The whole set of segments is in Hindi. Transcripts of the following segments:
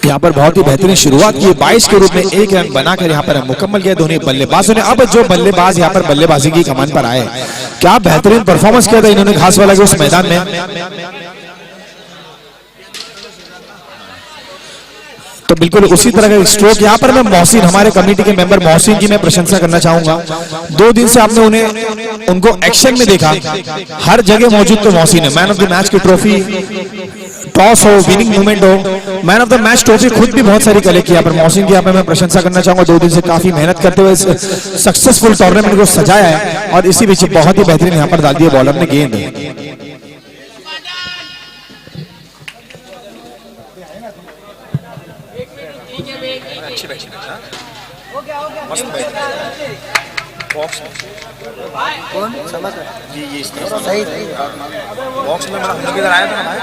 यहाँ पर बहुत ही बेहतरीन शुरुआत की, 22 के रूप में 1 रन बनाकर यहाँ पर मुकम्मल किया दोनों बल्लेबाजों ने। अब जो बल्लेबाज यहाँ पर बल्लेबाजी की कमान पर आए, क्या बेहतरीन परफॉर्मेंस किया था इन्होंने घास वाला के उस मैदान में। तो बिल्कुल उसी तरह का स्ट्रोक यहाँ पर मैं मोहसिन, हमारे कमेटी के मेंबर मोहसिन की मैं प्रशंसा करना चाहूंगा। 2 दिन से आपने उनको एक्शन में देखा, हर जगह मौजूद तो मोहसिन है। मैन ऑफ द मैच की ट्रॉफी, टॉस हो, विनिंग मूवमेंट हो, man of the match trophy खुद भी बहुत सारी कलेक्ट किया। पर मोहसिन की यहाँ पर मैं प्रशंसा करना चाहूंगा, 2 दिन से काफी मेहनत करते हुए सक्सेसफुल टूर्नामेंट को सजाया है। और इसी बीच बहुत ही बेहतरीन यहाँ पर डाल दिया बॉलर ने गेंद। अच्छी बैटिंग है, मस्त बैटिंग। बॉक्स कौन समझ ये सही बॉक्स में हम लोग इधर आए थे ना भाई,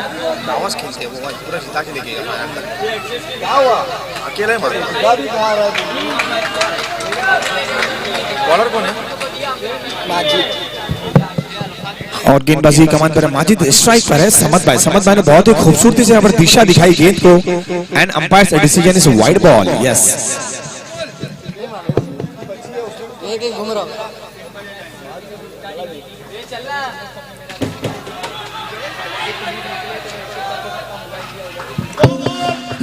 दावस खेलते वो भाई पूरा जिता के लेके गया अंदर। क्या हुआ अकेले मार बॉलर कौन है? माजिद। और गेंदबाजी कमान पर माजिद, स्ट्राइक पर है समद भाई। समद भाई ने बहुत ही खूबसूरती से यहाँ पर दिशा दिखाई गेंद को। And umpires decision is wide ball. Yes घूम रहा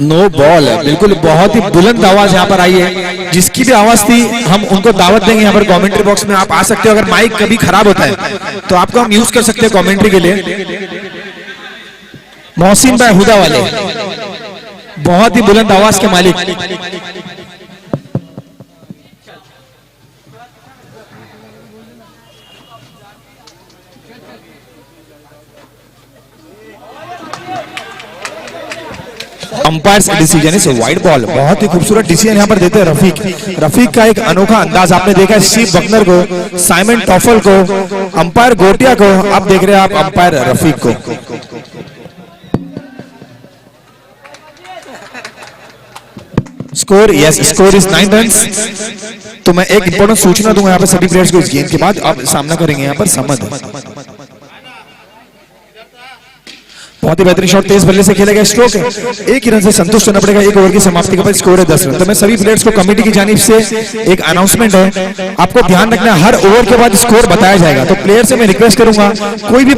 नो बॉल है, बिल्कुल बहुत ही बुलंद आवाज यहाँ पर आई है। जिसकी भी आवाज थी हम उनको दावत देंगे यहाँ पर कमेंट्री बॉक्स में। आप आ सकते हो, अगर माइक कभी खराब होता है तो आपको हम यूज कर सकते हैं कमेंट्री के लिए। मोहसिन भाई हुदा वाले बहुत ही बुलंद आवाज के मालिक। Umpires decision is wide ball. बहुत ही खूबसूरत डिसीजन यहाँ पर देते हैं रफीक। रफीक का एक अनोखा अंदाज आपने देखा है, स्टीव बकनर को, साइमन टॉफल को, अंपायर गोटिया को, अब देख रहे हैं आप अंपायर रफीक को। Score yes, score is 9 runs. तो मैं एक इंपॉर्टेंट सूचना दूंगा यहाँ पर सभी प्लेयर्स को इस गेम के बाद। अब सामना करेंगे यहाँ पर समद। बहुत ही बेहतरीन शॉट, तेज बल्ले से खेला गया स्ट्रोक है। 1 ही रन से संतुष्ट होना पड़ेगा 1 ओवर की समाप्ति के बाद। स्कोर है 10 रन। तो मैं सभी प्लेयर्स को कमेटी की जानिब से एक अनाउंसमेंट है, आपको ध्यान रखना हर ओवर के बाद स्कोर बताया जाएगा। तो प्लेयर से मैं रिक्वेस्ट करूंगा कोई भी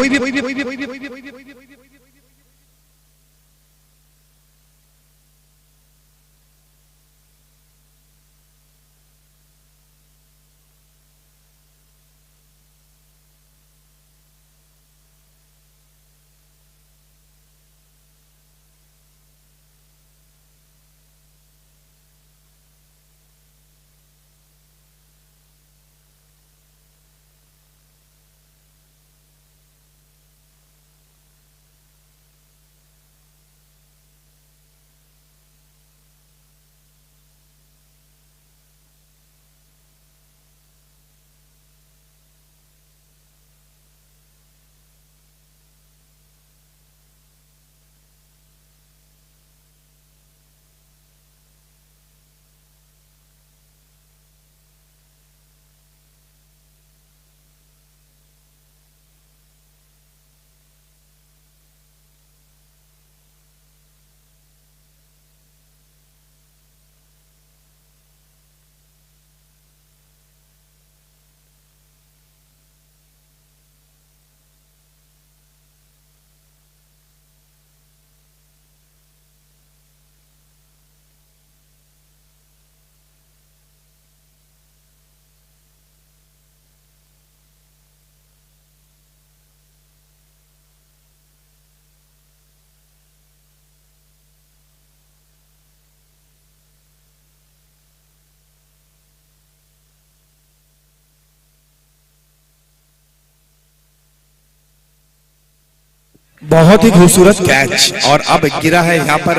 बहुत ही खूबसूरत कैच। और अब गिरा है यहाँ पर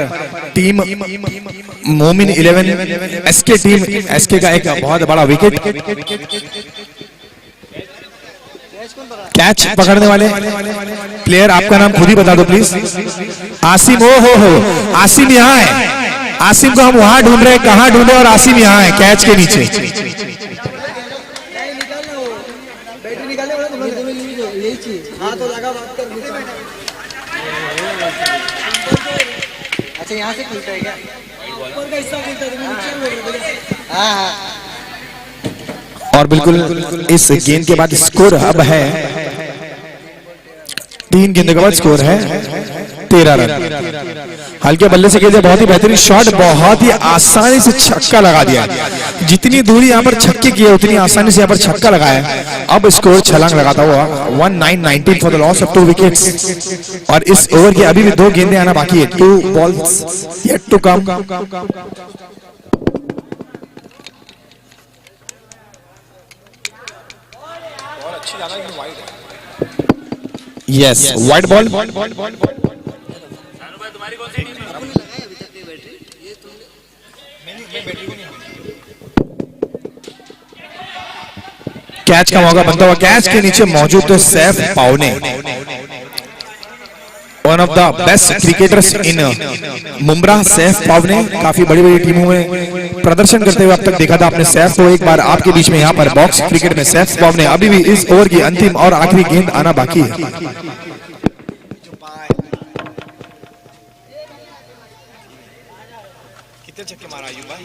टीम मोमिन 11 एसके टीम, एसके का एक बहुत बड़ा विकेट। कैच पकड़ने वाले प्लेयर आपका नाम खुद ही बता दो प्लीज। आसिम। हो आसिम यहाँ है। आसिम को हम वहां ढूंढ रहे हैं, कहां ढूंढे, और आसिम यहाँ है कैच के नीचे। अच्छा यहाँ से खुलता है क्या? हाँ हाँ। और बिल्कुल इस गेंद के बाद स्कोर अब है 3 गेंदों के बाद स्कोर है 13 रन। हल्के बल्ले से खेले, बहुत ही बेहतरीन शॉट, बहुत ही आसानी से छक्का लगा दिया। जितनी दूरी यहाँ पर छक्के की है उतनी आसानी से यहाँ पर छक्का लगाया। अब स्कोर छलांग लगाता हुआ 19-19 for the loss of 2 wickets. और इस ओवर की अभी भी 2 गेंदें आना बाकी है, 2 बॉल्स येट टू कम। अच्छी ज्यादा वाइड है। Yes, wide ball. कैच का मौका बनता हुआ, कैच के नीचे मौजूद तो Saif Pawane, one of the best cricketers in Mumbra. Saif Pawane काफी बड़ी बड़ी टीमों में प्रदर्शन करते हुए अब तक देखा था आपने सैफ को। एक बार आपके बीच में यहाँ पर बॉक्स क्रिकेट में सैफ पावने। अभी भी इस ओवर की अंतिम और आखिरी गेंद आना बाकी है। कितने छक्के मारा आयुब भाई?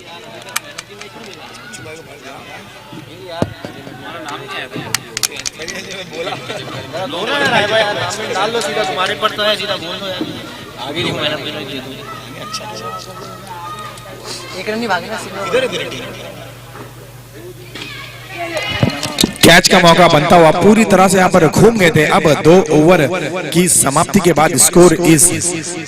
बोला डाल लो सीधा, तुम्हारे पर तो है, सीधा बोल दो यार। आगे नहीं मेहनत करनी चाहिए। अच्छा एक रन नहीं भागेगा सीधा। इधर इधर टीम कैच का मौका बनता हुआ पूरी तरह से यहाँ पर घूम गए थे। अब 2 ओवर की समाप्ति के बाद score is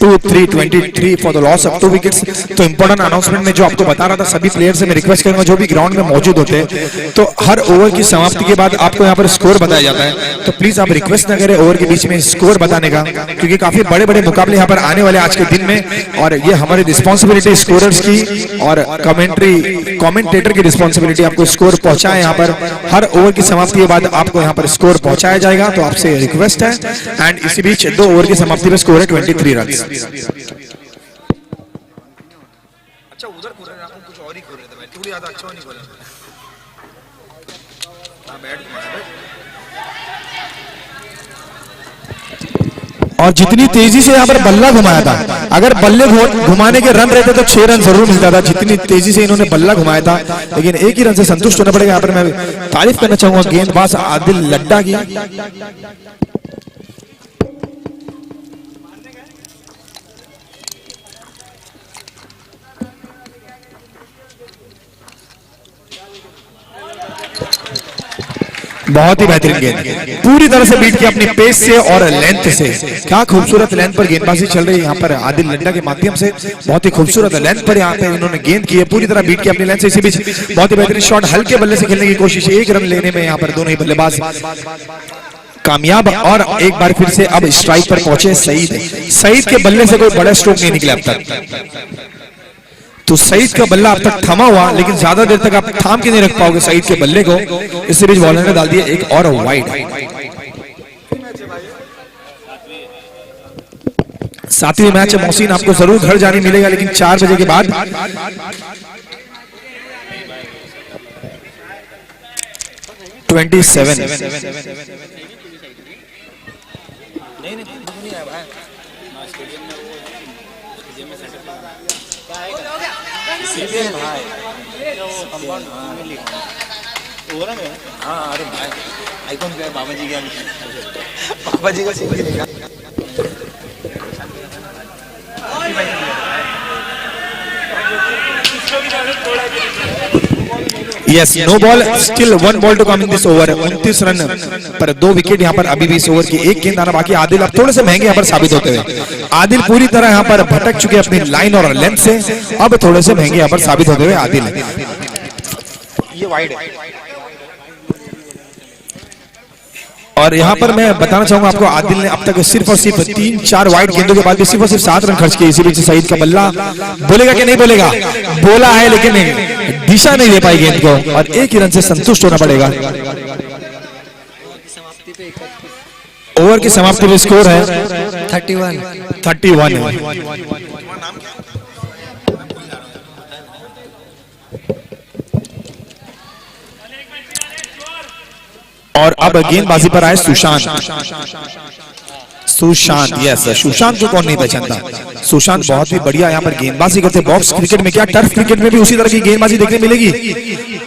2-3-23 for the loss of 2 wickets. तो इंपॉर्टेंट अनाउंसमेंट में जो आपको बता रहा था, सभी प्लेयर से मैं रिक्वेस्ट करूंगा जो भी ग्राउंड में मौजूद होते हैं, तो हर ओवर की समाप्ति के बाद आपको यहाँ पर स्कोर बताया जाता है। तो प्लीज आप रिक्वेस्ट न करें ओवर के बीच में स्कोर बताने का, क्योंकि काफी बड़े बड़े मुकाबले यहाँ पर आने वाले आज के दिन में। और ये हमारी रिस्पॉन्सिबिलिटी स्कोरर्स की और कमेंटेटर की रिस्पॉन्सिबिलिटी आपको स्कोर पहुंचाए। यहाँ पर हर ओवर की समाप्ति के बाद आपको यहाँ पर स्कोर पहुंचाया जाएगा, तो आपसे रिक्वेस्ट है। एंड इसी बीच 2 ओवर की समाप्ति में स्कोर है 23 रन। अच्छा उधर खोल रहे हैं, आप कुछ और ही खोल रहे थे भाई। टू ज्यादा अच्छा नहीं खोला। हां बैट और जितनी तेजी से यहाँ पर बल्ला घुमाया था, अगर बल्ले घुमाने के रन रहते तो 6 रन जरूर मिलता था। जितनी तेजी से इन्होंने बल्ला घुमाया था, लेकिन 1 ही रन से संतुष्ट होना पड़ेगा। यहाँ पर मैं तारीफ करना चाहूंगा गेंदबाज आदिल लड्डा की। बहुत ही बेहतरीन गेंद, पूरी तरह से बीट किया अपनी पेस से और लेंथ से। क्या खूबसूरत लेंथ पर गेंदबाजी चल रही है यहाँ पर आदिल लड्डा के माध्यम से। बहुत ही खूबसूरत लेंथ पर यहाँ पे इन्होंने गेंद की है, पूरी तरह बीट किया अपनी लेंथ से। इसी बीच बहुत ही बेहतरीन शॉट, हल्के बल्ले से खेलने की कोशिश, 1 रन लेने में यहाँ पर दोनों ही बल्लेबाज कामयाब। और एक बार फिर से अब स्ट्राइक पर पहुंचे सईद। सईद के बल्ले से कोई बड़ा स्ट्रोक नहीं निकला अब तक। तो सईद का बल्ला अब तक थमा हुआ, लेकिन ज्यादा देर तक आप थाम के नहीं रख पाओगे सईद के बल्ले को। इससे बीच बॉलर ने डाल दिया एक और वाइड। 7वीं मैच है मोहसिन, आपको जरूर घर जाने मिलेगा, लेकिन 4 बजे के बाद। हाँ अरे भाई आईकॉन क्या है, बाबा जी का बाबा जी का सीन दिखेगा। Yes, no ball, still 1 ball to come in this over. 29 run पर 2 विकेट यहाँ पर अभी भी इस ओवर की 1 गेंद आना बाकी। आदिल अब थोड़े से महंगे यहाँ पर साबित होते हुए, आदिल पूरी तरह यहाँ पर भटक चुके अपनी लाइन और लेंथ से। अब थोड़े से महंगे यहाँ पर साबित होते हुए आदिल। ये वाइड है। और यहाँ पर मैं बताना चाहूंगा आपको, आदिल ने अब तक सिर्फ और सिर्फ 3-4 वाइड गेंदों के बाद भी सिर्फ और सिर्फ 7 रन खर्च किए। इसी बीच सईद का बल्ला बोलेगा कि नहीं बोलेगा, बोला है लेकिन दिशा नहीं दे पाई गेंद को, और 1 ही रन से संतुष्ट होना पड़ेगा। ओवर की समाप्ति में स्कोर है 31। और अब गेंदबाजी पर आए सुशांत। सुशांत, यस, सुशांत को कौन नहीं पहचानता। सुशांत बहुत ही बढ़िया यहाँ पर गेंदबाजी करते। बॉक्स क्रिकेट में क्या, टर्फ क्रिकेट में भी उसी तरह की गेंदबाजी देखने मिलेगी।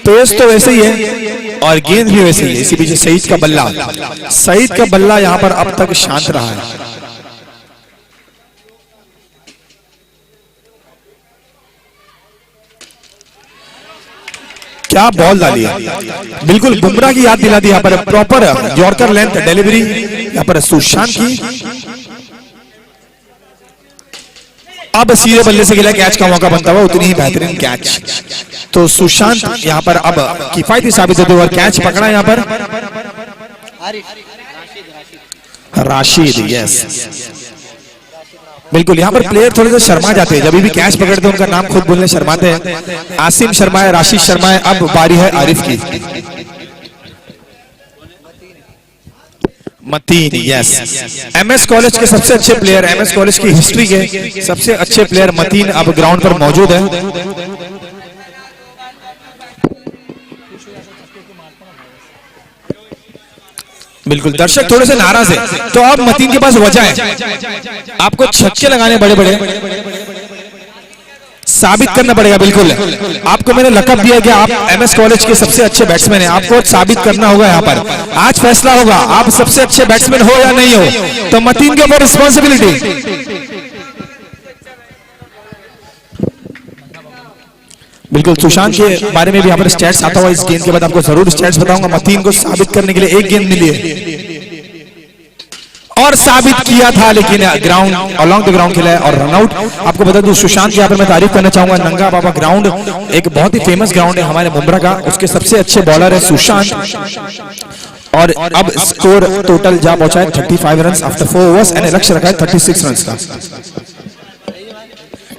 पेस तो वैसे ही है और गेंद भी वैसे ही है। इसी पीछे सईद का बल्ला, सईद का बल्ला यहाँ पर अब तक शांत रहा है। क्या बॉल डाली है, बिल्कुल बुमराह की याद दिला दी यहाँ पर। प्रॉपर यॉर्कर लेंथ डिलीवरी यहाँ पर सुशांत की। अब सीधे बल्ले से खेला, कैच का मौका बनता हुआ, उतनी ही बेहतरीन कैच। तो सुशांत यहाँ पर अब किफायती साबित होते हुए कैच पकड़ा यहाँ पर राशिद, यस बिल्कुल। यहाँ पर प्लेयर थोड़े से शर्मा जाते हैं जब भी कैच पकड़ते हैं, उनका नाम खुद बोलने शर्माते हैं। आसिम शर्मा है, राशिद शर्मा है, अब बारी है आरिफ की। मतीन, यस, एमएस कॉलेज के सबसे अच्छे प्लेयर, एमएस कॉलेज की हिस्ट्री के सबसे अच्छे प्लेयर मतीन अब ग्राउंड पर मौजूद है। बिल्कुल, दर्शक थोड़े से नाराज है, तो अब मतीन के पास वजह है, आपको छक्के लगाने बड़े बड़े साबित करना पड़ेगा। बिल्कुल, आपको मैंने लकब दिया कि आप एमएस कॉलेज के सबसे अच्छे बैट्समैन हैं, आपको साबित करना होगा। यहाँ पर आज फैसला होगा, आप सबसे अच्छे बैट्समैन हो या नहीं हो। तो मतीन के ऊपर रिस्पॉन्सिबिलिटी। बिल्कुल, सुशांत के बारे में भी यहाँ पर स्टैट्स आता हुआ इस गेंद के बाद आपको जरूर स्टैट्स बताऊंगा। मतीन को साबित करने के लिए एक गेंद मिली है और साबित किया था, लेकिन ग्राउंड अलोंग द ग्राउंड खेला है और रनआउट। आपको बता दूं, सुशांत की यहाँ पर मैं तारीफ करना चाहूंगा। नंगा बाबा ग्राउंड एक बहुत ही फेमस ग्राउंड है हमारे मुंब्रा का, उसके सबसे अच्छे बॉलर है सुशांत। और अब स्कोर टोटल जा पहुंचा है 35 रन आफ्टर 4 ओवर्स एंड लक्ष्य रखा है 36 रन का।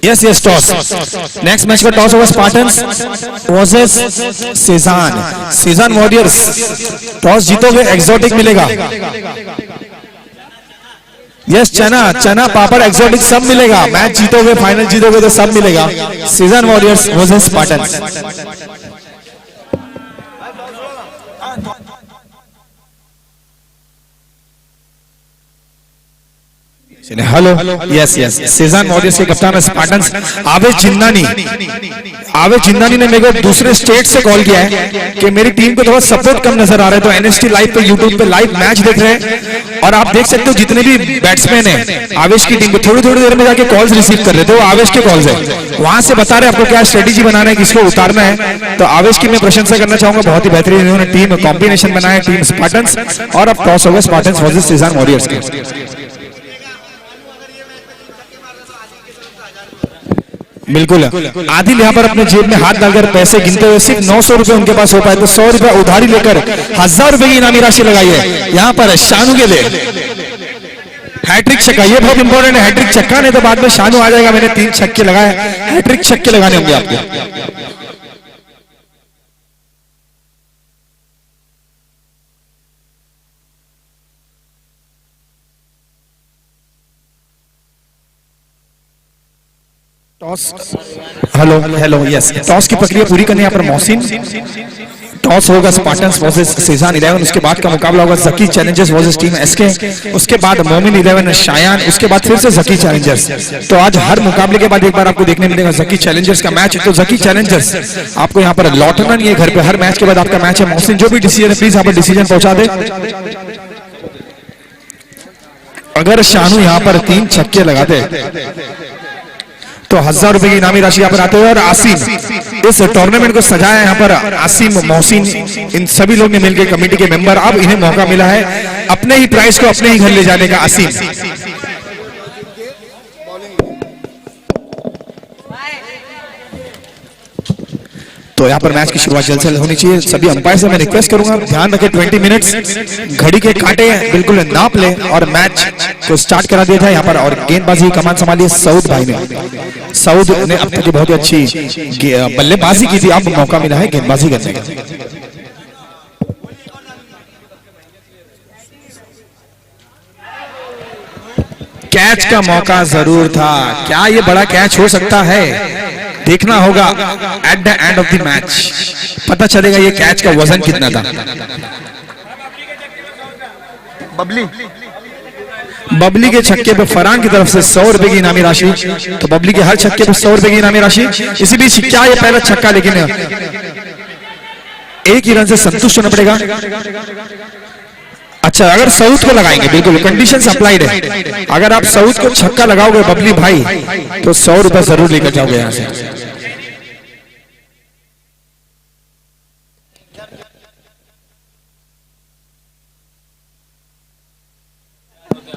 Yes yes, toss. Next match का टॉस होगा स्पार्टन्स वर्सेस सीजान, सीजान वॉरियर्स। टॉस जीतोगे एक्सोटिक मिलेगा। यस, चना चना पापड़ एक्सोटिक सब मिलेगा। मैच जीतोगे, फाइनल जीतोगे तो सब मिलेगा। Season warriors versus Spartans. Hello, yes yes, season warriors के कप्तान है स्पार्टन्स आवेश जिंदानी। आवेश जिंदानी ने मेरे को दूसरे स्टेट से कॉल किया है कि मेरी टीम को थोड़ा सपोर्ट कम नजर आ रहा है, तो एनएसटी लाइव पे यूट्यूब पे लाइव मैच देख रहे हैं और आप देख सकते हो जितने भी बैट्समैन हैं आवेश की टीम को थोड़ी थोड़ी देर में जाके कॉल्स रिसीव कर रहे थे। वो आवेश के कॉल्स है, वहां से बता रहे हैं आपको क्या स्ट्रेटेजी बनाना है, किसको उतारना है। तो आवेश की मैं प्रशंसा करना चाहूंगा, बहुत ही बेहतरीन इन्होंने टीम कॉम्बिनेशन बनाया, टीम स्पार्टन्स। और अब टॉस होगा स्पार्टन्स वर्सेस सीजन वॉरियर्स के। बिल्कुल, आदिल यहाँ पर अपने जेब में हाथ डालकर पैसे गिनते हुए सिर्फ 900 रुपए उनके पास हो पाए, तो 100 रुपए उधारी लेकर 1000 रुपए की इनामी राशि लगाई है यहाँ पर शानू के लिए। हैट्रिक छक्का, ये बहुत इंपॉर्टेंट है, हैट्रिक छक्का, नहीं तो बाद में शानू आ जाएगा। मैंने 3 छक्के लगाए, हैट्रिक छक्के लगाने होंगे आपको। Toss, hello hello, yes, toss की प्रक्रिया पूरी करने यहाँ पर मोहसिन। टॉस होगा स्पार्टन्स वर्सेस सीजन 11, उसके बाद का मुकाबला होगा जकी चैलेंजर्स वर्सेस टीम एसके, उसके बाद मोमिन 11 शायान, उसके बाद फिर से जकी चैलेंजर्स। तो आज हर मुकाबले के बाद एक बार आपको देखने मिलेगा जकी चैलेंजर्स का मैच। तो जकी चैलेंजर्स आपको यहाँ पर लौटना नहीं है घर पे, हर मैच के बाद आपका मैच है। मोहसिन जो भी डिसीजन है प्लीज यहाँ पर डिसीजन पहुंचा दे। अगर शानू यहाँ पर 3 छक्के लगाते तो 1000 रुपए की इनामी राशि यहाँ पर आते हैं। और आसिम इस टूर्नामेंट को सजाया यहाँ पर, आसिम, मोहसिन, इन सभी लोग ने मिलकर कमेटी के मेंबर, अब इन्हें मौका मिला है अपने ही प्राइस को अपने ही घर ले जाने का। आसिम तो यहाँ पर मैच की शुरुआत जल्द से जल्द होनी चाहिए। सभी अंपायर से मैं रिक्वेस्ट करूंगा ध्यान रखें, 20 मिनट्स घड़ी के कांटे बिल्कुल नाप ले और मैच को स्टार्ट करा दिया था यहाँ पर। और गेंदबाजी कमान संभाली सऊद भाई ने। सऊद ने अब तक बहुत ही अच्छी बल्लेबाजी की थी, अब मौका मिला है गेंदबाजी करने का। कैच का मौका जरूर था, क्या ये बड़ा कैच हो सकता है, देखना होगा at the end of the match, पता चलेगा ये कैच का वजन कितना था। बबली बबली के छक्के पे फरहान की तरफ से 100 रुपए की इनामी राशि। तो बबली के हर छक्के पे 100 रुपए की इनामी राशि। इसी बीच क्या ये पहला छक्का, लेकिन एक ही रन से संतुष्ट होना पड़ेगा। अच्छा, अगर साउथ को लगाएंगे, बिल्कुल कंडीशंस अप्लाइड है, अगर आप साउथ को छक्का लगाओगे बबली भाई तो 100 रुपए जरूर लेकर जाओगे यहां से।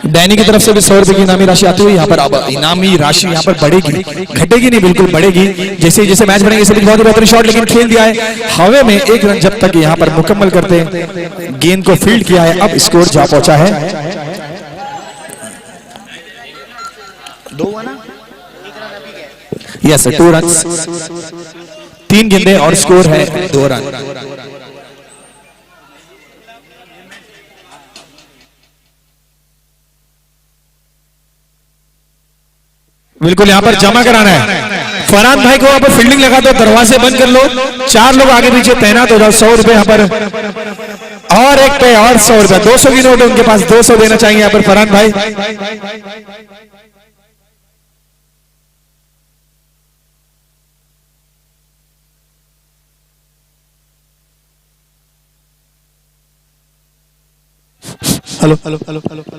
डैनी की तरफ से भी 100 रुपए की इनामी राशि आती हुई यहाँ पर। अब इनामी राशि यहाँ पर बढ़ेगी, घटेगी नहीं, बिल्कुल बढ़ेगी। जैसे जैसे मैच बढ़ेंगे इसे बहुत ही बेहतरीन शॉट लेकिन खेल दिया है हवे में। एक रन जब तक यहाँ पर मुकम्मल करते गेंद को फील्ड किया है। अब स्कोर जा पहुंचा है 2 ना, यस 2 रन, 3 गेंदें और स्कोर है 2 रन। बिल्कुल यहाँ पर जमा कराना है फरहान भाई को। यहाँ पर फील्डिंग लगा दो, दरवाजे बंद कर लो, 4 लोग आगे पीछे तैनात हो जाओ। 100 रुपए यहाँ पर और एक पे और 100 रुपए, 200 की नोट है उनके पास, 200 देना चाहिए यहाँ पर फरहान भाई। Hello hello hello hello hello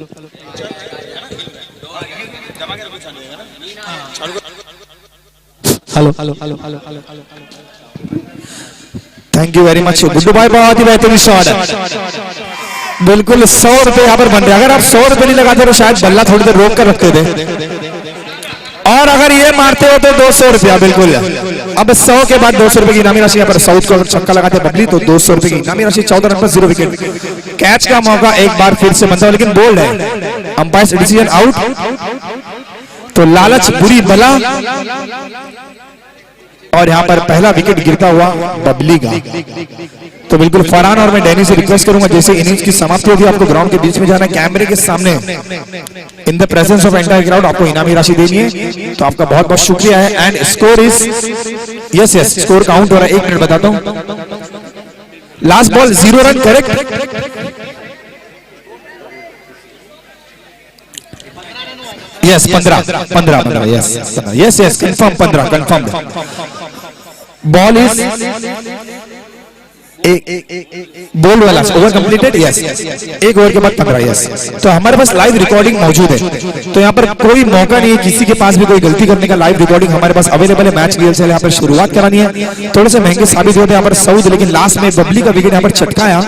hello hello hello hello hello hello. Thank you very much Guddu भाई, बहुत ही बेहतरीन शॉट है। बिल्कुल 100 रुपए यहाँ पर बन रहे। अगर आप 100 रुपए नहीं लगाते तो शायद बल्ला थोड़ी देर रोक कर रखते थे, और अगर ये मारते हो तो 200 रुपया। बिल्कुल अब 100 के बाद 200 रुपए की इनामी राशि। यहाँ पर साउथ को अगर छक्का लगाते बबली तो 200 रुपए की इनामी राशि। 14 रन पर 0 विकेट। कैच का मौका एक बार फिर से बनता है लेकिन बोल्ड है, अंपायर डिसीजन आउट। तो लालच बुरी बला, और यहाँ पर पहला विकेट गिरता हुआ बबली का। तो बिल्कुल फरहान और मैं डैनी से रिक्वेस्ट करूंगा, जैसे इनिंग्स की समाप्ति होगी आपको ग्राउंड के बीच में जाना है, कैमरे के सामने in the presence of entire crowd आपको इनामी राशि देनी है। तो आपका बहुत बहुत शुक्रिया है। And score is yes yes, score count हो रहा है, 1 मिनट बताता हूं। Last ball 0 run, correct. Yes 15 yes yes confirm 15 confirm. Ball is bowled वाला ओवर कंप्लीटेड। यस, एक ओवर के बाद 15। यस, तो हमारे पास लाइव रिकॉर्डिंग मौजूद है, तो यहाँ पर कोई मौका नहीं है किसी के पास भी कोई गलती करने का। लाइव रिकॉर्डिंग हमारे पास अवेलेबल है। मैच रिहर्सल यहाँ पर शुरुआत करानी है, थोड़े से महंगे साबित होते हैं यहाँ पर साउथ, लेकिन लास्ट में बबली का विकेट यहाँ पर चटकाया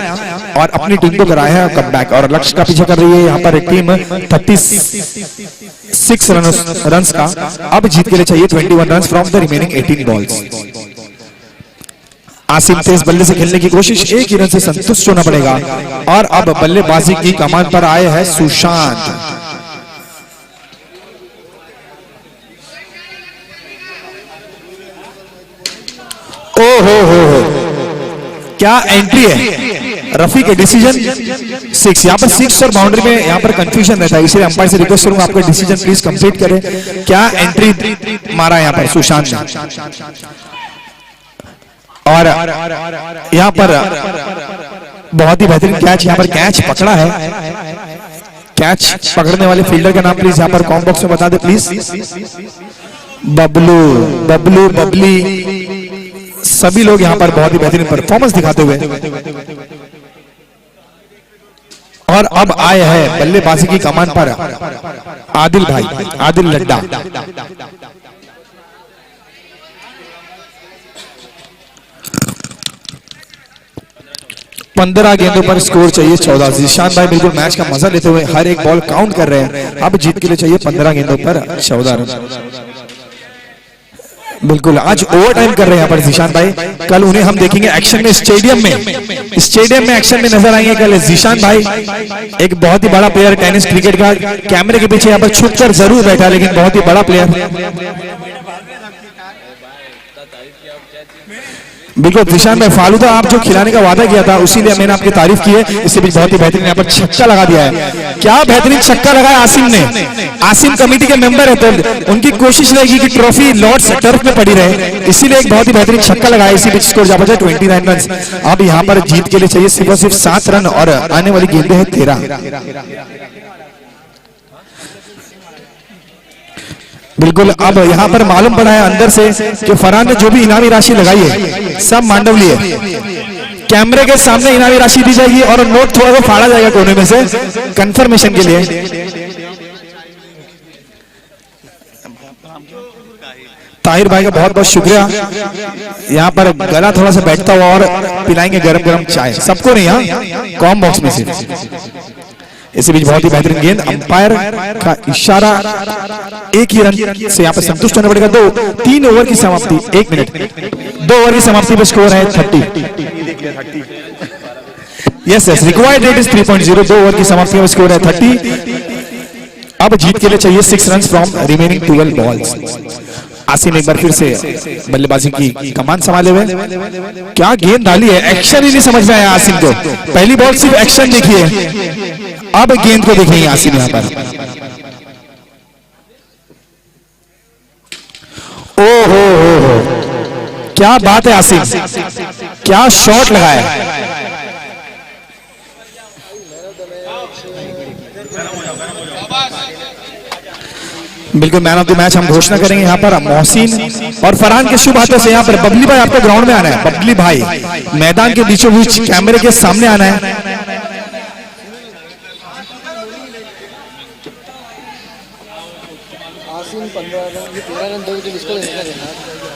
और अपनी टीम को कराया है कमबैक। और लक्ष्य का पीछे कर रही है यहाँ पर एक टीम 36 रन का। अब जीत के लिए चाहिए 21 run from the remaining 18 balls. Asim तेज बल्ले से खेलने की कोशिश, 1 ही रन से संतुष्ट होना पड़ेगा। और अब बल्लेबाजी की कमान पर आए हैं सुशांत। ओ हो, क्या एंट्री है। रफी के डिसीजन 6, यहाँ पर 6 और बाउंड्री में यहाँ पर कंफ्यूजन रहता है, इसलिए अंपायर से रिक्वेस्ट करूंगा आपका डिसीजन प्लीज कंप्लीट करें। क्या एंट्री मारा यहाँ पर सुशांत ने, और यहाँ पर बहुत ही बेहतरीन कैच, यहाँ पर कैच पकड़ा है। कैच पकड़ने वाले फील्डर का नाम प्लीज यहाँ पर कमेंट बॉक्स में बता दे प्लीज। बबलू, बबलू, बबली, सभी लोग यहाँ पर बहुत ही बेहतरीन परफॉर्मेंस दिखाते हुए। और अब आए हैं बल्लेबाजी की कमान पर आदिल भाई, आदिल लड्डा। 15 गेंदों पर स्कोर चाहिए 14। जीशान भाई बिल्कुल मैच का मजा लेते हुए हर एक बॉल काउंट कर रहे हैं। अब जीत के लिए चाहिए 15 गेंदों पर 14 रन। बिल्कुल आज ओवर टाइम कर रहे हैं यहाँ पर जीशान भाई। कल उन्हें हम देखेंगे एक्शन में, स्टेडियम में एक्शन में नजर आएंगे कल जीशान भाई। एक बहुत ही बड़ा प्लेयर टेनिस क्रिकेट का, कैमरे के पीछे यहाँ पर छुप कर जरूर बैठा लेकिन बहुत ही बड़ा प्लेयर। बिल्कुल जीशान भाई, फालूदा आप जो खिलाने का वादा किया था उसी लिए मैंने आपकी तारीफ की है। इससे भी बहुत ही बेहतरीन यहाँ पर छक्का लगा दिया है। क्या बेहतरीन छक्का लगाया आसिम ने। आसिम कमेटी के मेंबर है तो उनकी कोशिश रहेगी कि ट्रॉफी लॉर्ड्स टर्फ में पड़ी रहे, इसीलिए एक बहुत ही बेहतरीन छक्का लगाया। इसी बीच स्कोर जा बचा 29 रन। अब यहाँ पर जीत के लिए चाहिए सिर्फ 7 रन और आने वाली गेंदें हैं 13। बिल्कुल। अब यहाँ पर मालूम पड़ा है अंदर से कि फरहान ने जो भी इनामी राशि लगाई है सब मांडवली है। कैमरे के सामने इनामी राशि दी जाएगी और नोट थोड़ा सा फाड़ा जाएगा कोने में से कंफर्मेशन के लिए। ताहिर भाई का बहुत बहुत शुक्रिया। यहाँ पर गला थोड़ा सा बैठता हुआ और पिलाएंगे गरम गरम चाय सबको, नहीं यहाँ कॉम बॉक्स में से। इसी बीच बहुत ही बेहतरीन गेंद, अंपायर का इशारा, एक ही रन से यहाँ पर संतुष्ट होना पड़ेगा। 3 ओवर की समाप्ति, 1 मिनट, 2 ओवर की समाप्ति पे स्कोर है 30। Yes yes, required rate is 3.0। 2 over की समाप्ति में स्कोर है 30। अब जीत के लिए चाहिए 6 run from remaining 12 balls. Asim एक बार फिर से बल्लेबाजी की कमान संभाले हुए, क्या गेंद डाली है, एक्शन ही नहीं समझ में आया आसिम को। पहली बॉल सिर्फ एक्शन देखिए, अब गेंद को देखेंगे आसिम यहाँ पर। ओ हो, क्या बात है आसिम, क्या शॉट लगाया। बिल्कुल मैन ऑफ द मैच हम घोषणा करेंगे यहाँ पर मोहसिन और फरहान के शुभ हाथों से। यहाँ पर बबली भाई आपको ग्राउंड में आना है, बबली भाई मैदान के बीचों बीच कैमरे के सामने आना है। आसिम 15 रन 13 रन 2 विकेट इसको देना।